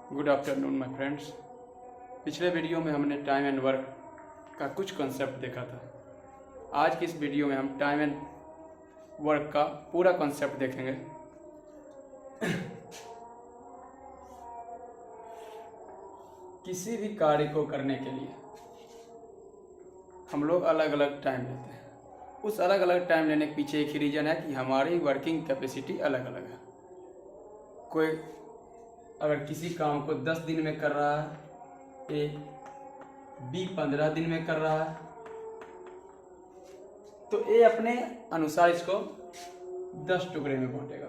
Good afternoon my friends. पिछले video में हमने टाइम एंड वर्क का कुछ कॉन्सेप्ट देखा था। आज की इस वीडियो में हम टाइम एंड वर्क का पूरा कॉन्सेप्ट देखेंगे। किसी भी कार्य को करने के लिए हम लोग अलग अलग टाइम लेते हैं। उस अलग अलग टाइम लेने के पीछे एक ही रीज़न है कि हमारी वर्किंग कैपेसिटी अलग अलग है। कोई अगर किसी काम को 10 दिन में कर रहा है, ए बी 15 दिन में कर रहा है, तो ए अपने अनुसार इसको 10 टुकड़े में बांटेगा।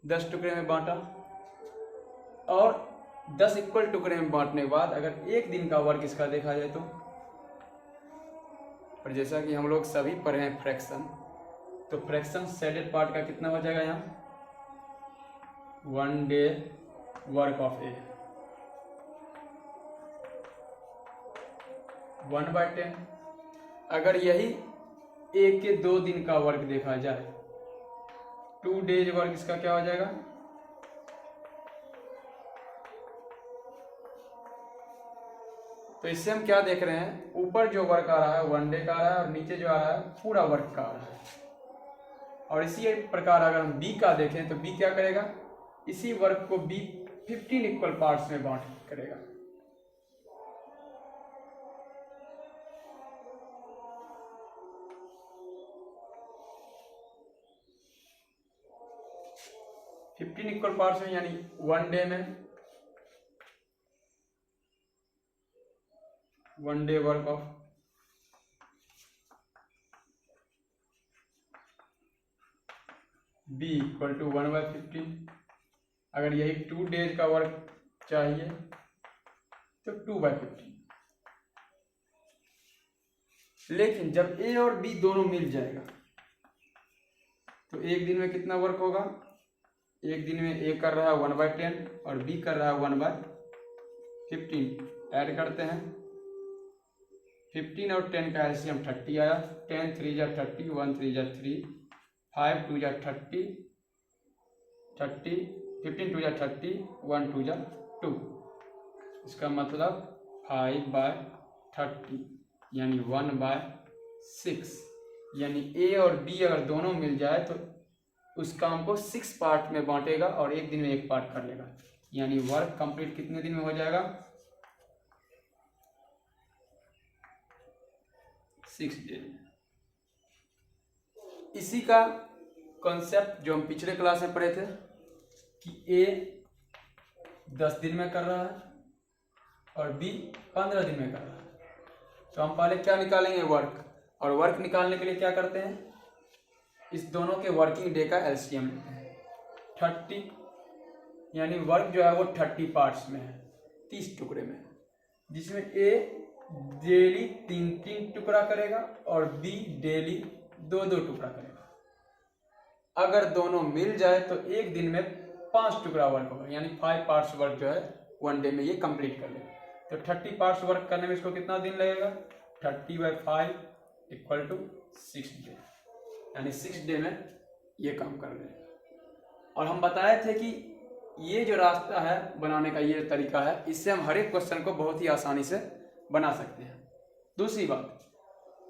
दस टुकड़े में बांटा और 10 इक्वल टुकड़े में बांटने के बाद अगर एक दिन का वर्क इसका देखा जाए तो, और जैसा कि हम लोग सभी पढ़े हैं फ्रैक्शन, तो फ्रैक्शन शेडेड पार्ट का कितना हो जाएगा यहाँ 1 डे वर्क ऑफ ए 1/10। अगर यही ए के 2 दिन का वर्क देखा जाए 2 डेज वर्क इसका क्या हो जाएगा तो इससे हम क्या देख रहे हैं, ऊपर जो वर्क आ रहा है 1 डे का आ रहा है और नीचे जो आ रहा है पूरा वर्क का आ रहा है। और इसी प्रकार अगर हम बी का देखें तो बी क्या करेगा, इसी वर्क को बी 15 इक्वल पार्ट्स में बांट करेगा। इक्वल पार्ट्स में यानी 1 डे में 1 day work of be equal to 1/15। अगर यही 2 डेज का वर्क चाहिए तो 2/15। लेकिन जब ए और बी दोनों मिल जाएगा तो एक दिन में कितना वर्क होगा, एक दिन में ए कर रहा है 1/10 और बी कर रहा है 1/15। ऐड करते हैं 15 और 10 का एलसीएम 30 आया। 10 3 जा 30, 1 3 जा 3, 5 2 जा 30, 15 2 जा 30, 1 2 जा 2। इसका मतलब 5/30 यानी 1/6। यानी ए और बी अगर दोनों मिल जाए तो उस काम को 6 पार्ट में बांटेगा और एक दिन में एक पार्ट कर लेगा। यानी वर्क कंप्लीट कितने दिन में हो जाएगा 6 डे। इसी का कॉन्सेप्ट जो हम पिछले क्लास में पढ़े थे कि ए 10 दिन में कर रहा है और बी 15 दिन में कर रहा है, तो हम पहले क्या निकालेंगे वर्क, और वर्क निकालने के लिए क्या करते हैं, इस दोनों के वर्किंग डे का एलसीएम लेते हैं 30। यानी वर्क जो है वो 30 पार्ट्स में है, 30 टुकड़े में, जिसमें ए डेली 3 टुकड़ा करेगा और बी डेली 2 टुकड़ा करेगा। अगर दोनों मिल जाए तो एक दिन में 5 टुकड़ा वर्क होगा, यानी 5 पार्ट्स वर्क जो है 1 डे में ये कंप्लीट कर लेगा। तो 30 पार्ट्स वर्क करने में इसको कितना दिन लगेगा, 30/5 इक्वल टू 6 डे, यानी 6 डे में ये काम कर लेगा। और हम बताए थे कि ये जो रास्ता है बनाने का, ये तरीका है, इससे हम हर एक क्वेश्चन को बहुत ही आसानी से बना सकते हैं। दूसरी बात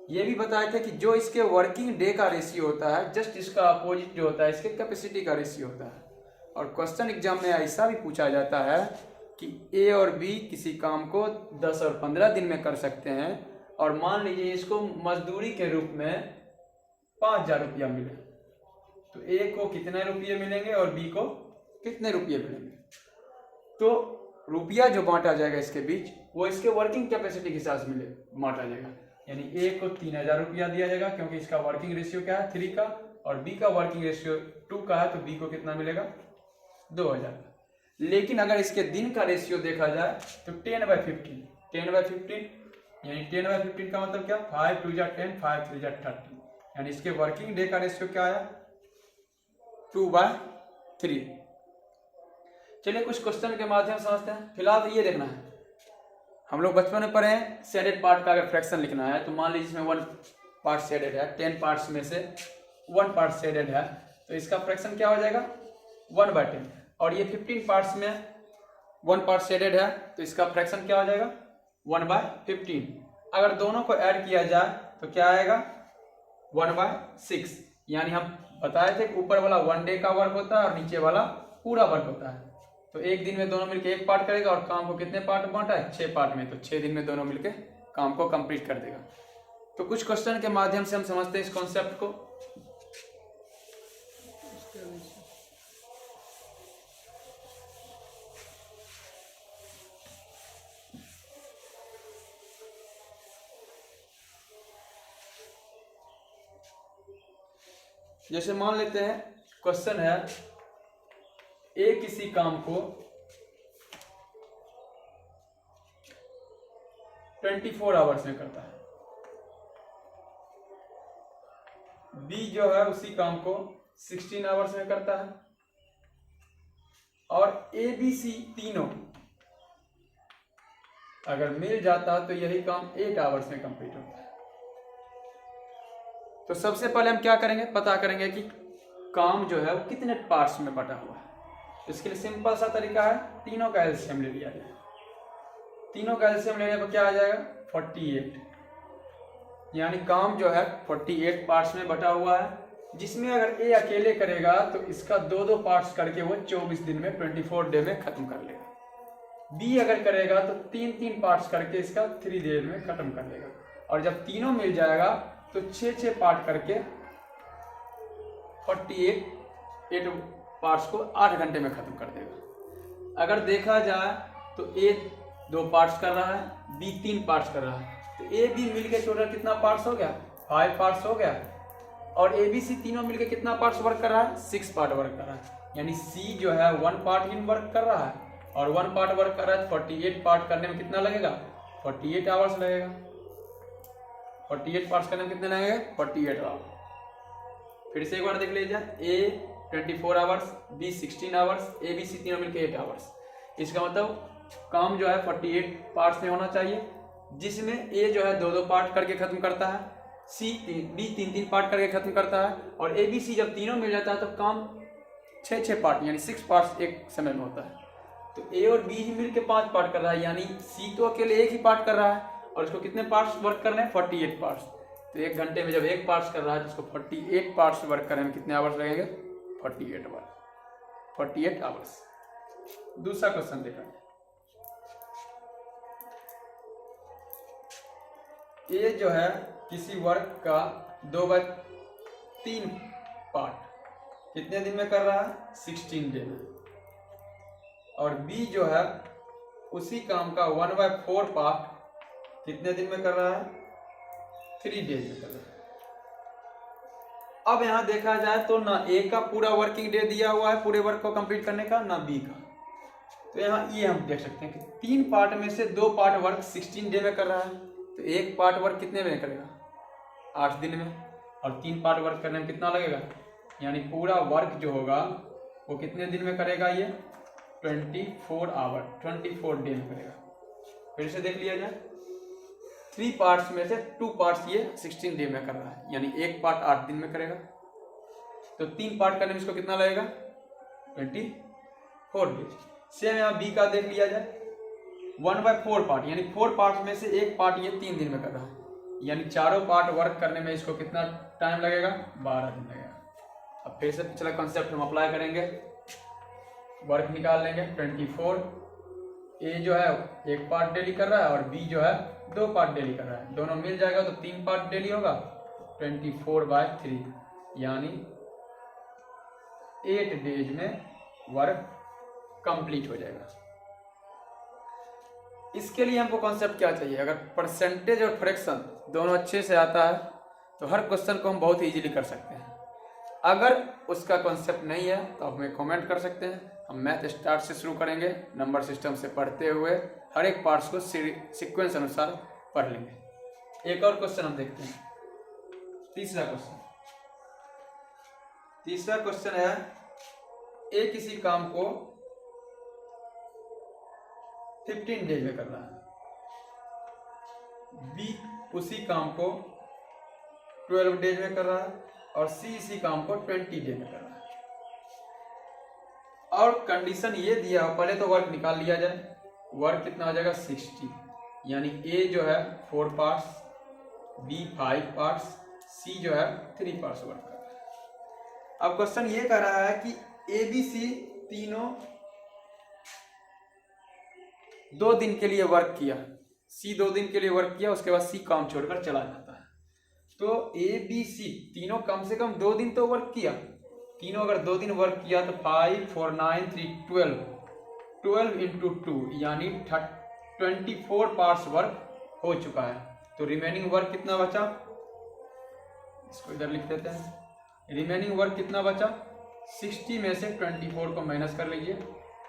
ये भी बताए थे कि जो इसके वर्किंग डे का रेशियो होता है, जस्ट इसका अपोजिट जो होता है इसके कैपेसिटी का रेशियो होता है। और क्वेश्चन एग्जाम में ऐसा भी पूछा जाता है कि ए और बी किसी काम को 10 और 15 दिन में कर सकते हैं, और मान लीजिए इसको मजदूरी के रूप में 5,000 रुपया मिले, तो ए को कितने रुपये मिलेंगे और बी को कितने रुपये मिलेंगे। तो रुपया जो बांटा जाएगा इसके बीच वो इसके वर्किंग कैपेसिटी के हिसाब से बांटा जाएगा। यानी ए को 3,000 रुपया दिया जाएगा क्योंकि इसका वर्किंग रेशियो क्या है 3 का, और बी का वर्किंग रेशियो 2 का है, तो बी को कितना मिलेगा 2,000। लेकिन अगर इसके दिन का रेशियो देखा जाए तो 10/15 यानी 10/15 का मतलब क्या, 5 2 जा 10, 5 3 जा 30, यानी इसके वर्किंग डे का रेशियो क्या आया 2/3। चलिए कुछ क्वेश्चन के माध्यम से समझते हैं। फिलहाल तो ये देखना है, हम लोग बचपन में पढ़े हैं शेडेड पार्ट का अगर फ्रैक्शन लिखना है तो मान लीजिए इसमें 1 पार्ट शेडेड है, 10 पार्ट्स में से 1 पार्ट शेडेड है तो इसका फ्रैक्शन क्या हो जाएगा 1/10। और ये 15 पार्ट्स में 1 पार्ट शेडेड है तो इसका फ्रैक्शन क्या हो जाएगा 1/15। अगर दोनों को ऐड किया जाए तो क्या आएगा 1/6। यानी हम बताए थे कि ऊपर वाला 1 डे का वर्क होता है और नीचे वाला पूरा वर्क होता है। तो एक दिन में दोनों मिलकर 1 पार्ट करेगा और काम को कितने पार्ट बांटा है 6 पार्ट में, तो 6 दिन में दोनों मिलकर काम को कंप्लीट कर देगा। तो कुछ क्वेश्चन के माध्यम से हम समझते हैं इस कॉन्सेप्ट को। जैसे मान लेते हैं क्वेश्चन है ए किसी काम को 24 आवर्स में करता है, बी जो है उसी काम को 16 आवर्स में करता है और ए बी सी तीनों अगर मिल जाता तो यही काम 8 आवर्स में कंप्लीट होता है। तो सबसे पहले हम क्या करेंगे पता करेंगे कि काम जो है वो कितने पार्ट्स में बटा हुआ है। इसके लिए सिंपल सा तरीका है, तीनों का एलसीएम ले लिया जाए। तीनों का एलसीएम लेने पर क्या आ जाएगा 48। यानी काम जो है 48 पार्ट्स में बटा हुआ है, जिसमें अगर ए अकेले करेगा तो इसका 2-2 पार्ट्स करके वो 24 दिन में 24 डे में खत्म कर लेगा। बी अगर करेगा तो 3-3 पार्ट्स करके इसका 3 डे में खत्म कर लेगा। और जब तीनों मिल जाएगा तो 6-6 पार्ट करके 48 पार्ट्स को 8 घंटे में खत्म कर देगा। अगर देखा जाए तो ए 2 पार्ट्स कर रहा है, बी 3 पार्ट्स कर रहा है, तो ए बी मिलके टोटल कितना पार्ट्स हो गया 5 पार्ट्स हो गया। और ए बी सी तीनों मिलके कितना पार्ट्स वर्क कर रहा है 6 पार्ट वर्क कर रहा है। यानी सी जो है 1 पार्ट ही वर्क कर रहा है और 1 पार्ट वर्क कर रहा है। 48 पार्ट करने में कितना लगेगा 48 आवर्स लगेगा। 48 पार्ट्स करने में कितने लगेंगे 48 आवर्स। फिर से एक बार देख लीजिए, A 24 hours, B 16 hours, A B C तीनों मिलकर 8 आवर्स। इसका मतलब काम जो है 48 पार्ट्स में होना चाहिए, जिसमें ए जो है 2-2 पार्ट करके खत्म करता है, बी 3-3 पार्ट करके खत्म करता है और ए बी सी जब तीनों मिल जाता है तो काम 6-6 पार्ट यानी 6 पार्ट्स एक समय में होता है। तो ए और बी ही मिलकर 5 पार्ट कर रहा है, यानी सी तो अकेले एक ही पार्ट कर रहा है और इसको कितने पार्ट्स वर्क करने हैं 48 पार्ट्स। तो 1 घंटे में जब 1 पार्ट्स कर रहा है तो इसको 48 पार्ट्स वर्क करने में कितने आवर्स लगेंगे 48 आवर्स। दूसरा क्वेश्चन देखा, ए जो है किसी वर्क का 2/3 पार्ट कितने दिन में कर रहा है 16 डे में, और बी जो है उसी काम का 1/4 पार्ट कितने दिन में कर रहा है 3 डेज में कर रहा है। अब यहां देखा जाए तो ना ए का पूरा वर्किंग डे दिया हुआ है पूरे वर्क को कंप्लीट करने का, ना बी का। तो यहाँ ये हम देख सकते हैं कि 3 पार्ट में से 2 पार्ट वर्क 16 डे में कर रहा है, तो 1 पार्ट वर्क कितने में करेगा 8 दिन में, और 3 पार्ट वर्क करने में कितना लगेगा, यानी पूरा वर्क जो होगा वो कितने दिन में करेगा ये 24 आवर 24 डे में करेगा। फिर से देख लिया जाए, 3 पार्ट्स में से 2 पार्ट्स ये 16 डे में कर रहा है, यानी 1 पार्ट 8 दिन में करेगा। तो 3 पार्ट करने में इसको कितना लगेगा 24 डे। सेम यहाँ बी का देख लिया जाए, 1/4 पार्ट यानी 4 पार्ट में से 1 पार्ट ये 3 दिन में कर रहा है, यानी चारों पार्ट वर्क करने में इसको कितना टाइम लगेगा 12 दिन लगेगा। अब फिर से पिछला कॉन्सेप्ट हम अप्लाई करेंगे, वर्क निकाल लेंगे 24। ए जो है 1 पार्ट डेली कर रहा है और बी जो है 2 पार्ट डेली कर रहा है, दोनों मिल जाएगा तो 3 पार्ट डेली होगा 24/3 यानी 8 डेज में वर्क कंप्लीट हो जाएगा। इसके लिए हमको कॉन्सेप्ट क्या चाहिए, अगर परसेंटेज और फ्रैक्शन दोनों अच्छे से आता है तो हर क्वेश्चन को हम बहुत इजीली कर सकते हैं। अगर उसका कॉन्सेप्ट नहीं है तो आप हमें कमेंट कर सकते हैं, हम मैथ स्टार्ट से शुरू करेंगे, नंबर सिस्टम से पढ़ते हुए हर एक पार्ट्स को सीक्वेंस अनुसार पढ़ लेंगे। एक और क्वेश्चन हम देखते हैं, तीसरा क्वेश्चन है, ए किसी काम को 15 डेज में करना है, बी उसी काम को 12 डेज में कर रहा है और सी इसी काम को 20 डे में कर रहा है। और कंडीशन ये दिया, पहले तो वर्क निकाल लिया जाए। वर्क कितना हो जाएगा 60, यानी ए जो है 4 पार्ट्स, बी 5 पार्ट्स, सी जो है 3 पार्ट्स वर्क कर रहा है। अब क्वेश्चन ये कह रहा है कि ए बी सी तीनों 2 दिन के लिए वर्क किया, सी 2 दिन के लिए वर्क किया, उसके बाद सी काम छोड़कर चला जाता है। तो ए बी सी तीनों कम से कम 2 दिन तो वर्क किया। तीनों अगर 2 दिन वर्क किया तो 5 4 9 3 12 इंटू 2 यानी 24 पार्ट्स वर्क हो चुका है। तो रिमेनिंग वर्क कितना बचा, इसको इधर लिख देते हैं। रिमेनिंग वर्क कितना बचा, 60 में से 24 को माइनस कर लीजिए,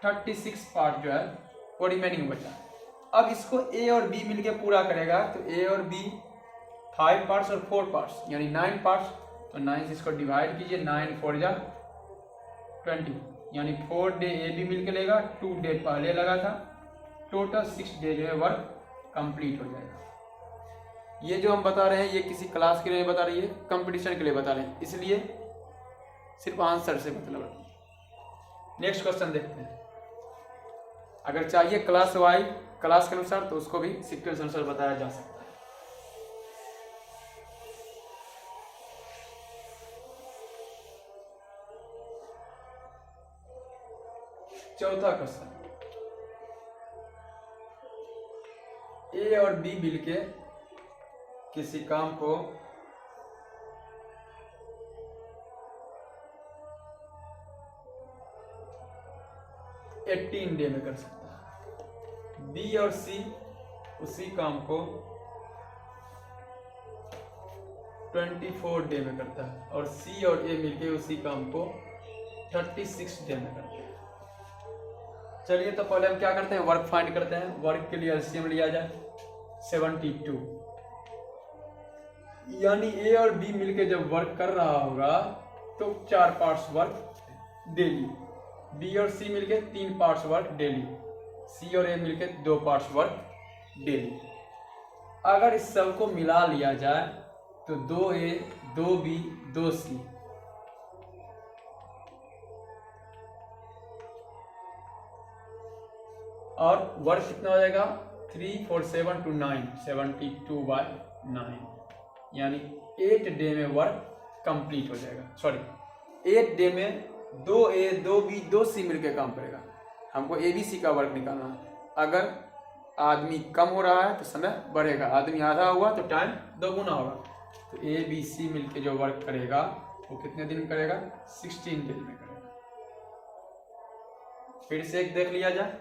36 पार्ट जो है वो रिमेनिंग बचा। अब इसको ए और बी मिलके पूरा करेगा, तो ए और बी 5 पार्ट्स और 4 पार्ट्स यानी 9 पार्ट्स। तो 9 से इसको डिवाइड कीजिए, 9 4 जा 20 यानी 4 डे ए बी मिलके लेगा, 2 डे पहले लगा था, टोटल 6 डे जो है वर्क कंप्लीट हो जाएगा। ये जो हम बता रहे हैं ये किसी क्लास के लिए बता रही है, कंपटीशन के लिए बता रहे हैं, इसलिए सिर्फ आंसर से मतलब है। नेक्स्ट क्वेश्चन देखते हैं। अगर चाहिए क्लास वाइज क्लास के अनुसार तो उसको भी सीक्वेंस अनुसार बताया जा सकता है। चौथा क्वेश्चन, ए और बी मिलके किसी काम को 18 डे में कर सकता है। बी और सी उसी काम को 24 डे में करता है और सी और ए मिलके उसी काम को 36 डे में करते हैं। चलिए तो पहले हम क्या करते हैं, वर्क फाइंड करते हैं। वर्क के लिए एलसीएम लिया जाए 72, यानी ए और बी मिलके जब वर्क कर रहा होगा तो 4 पार्ट्स वर्क डेली, बी और सी मिलके 3 पार्ट्स वर्क डेली, सी और ए मिलके 2 पार्ट्स वर्क डेली। अगर इस सब को मिला लिया जाए तो 2A 2B 2C और वर्क कितना हो जाएगा 3 4 7 2 9 72/9 यानी 8 डे में वर्क कंप्लीट हो जाएगा। सॉरी 8 डे में 2A 2B 2C मिलकर काम करेगा। हमको ABC का वर्क निकालना है। अगर आदमी कम हो रहा है तो समय बढ़ेगा, आदमी आधा हुआ तो टाइम 2 गुना होगा। तो ABC मिलके जो वर्क करेगा वो कितने दिन करेगा 16 डेज में करेगा। फिर से एक देख लिया जाए।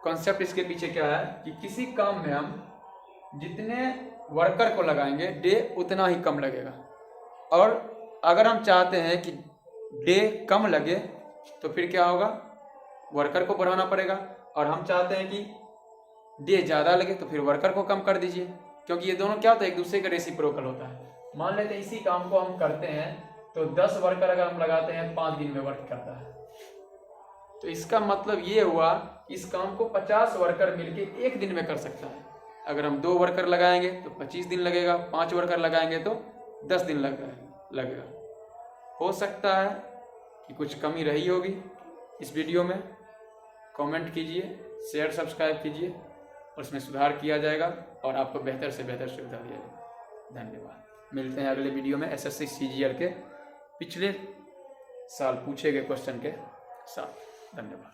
कॉन्सेप्ट इसके पीछे क्या है कि किसी काम में हम जितने वर्कर को लगाएंगे डे उतना ही कम लगेगा, और अगर हम चाहते हैं कि डे कम लगे तो फिर क्या होगा, वर्कर को बढ़ाना पड़ेगा। और हम चाहते हैं कि डे ज़्यादा लगे तो फिर वर्कर को कम कर दीजिए, क्योंकि ये दोनों क्या होता है एक दूसरे का रेसिप्रोकल होता है। मान लेते हैं इसी काम को हम करते हैं तो 10 वर्कर अगर हम लगाते हैं 5 दिन में वर्क करता है, तो इसका मतलब ये हुआ इस काम को 50 वर्कर मिलके 1 दिन में कर सकता है। अगर हम 2 वर्कर लगाएंगे तो 25 दिन लगेगा, 5 वर्कर लगाएंगे तो 10 दिन लगेगा। हो सकता है कि कुछ कमी रही होगी इस वीडियो में, कमेंट कीजिए, शेयर सब्सक्राइब कीजिए और उसमें सुधार किया जाएगा और आपको बेहतर से बेहतर सुविधा दिया जाएगा। धन्यवाद। मिलते हैं अगले वीडियो में SSC CGL के पिछले साल पूछे गए क्वेश्चन के साथ। धन्यवाद।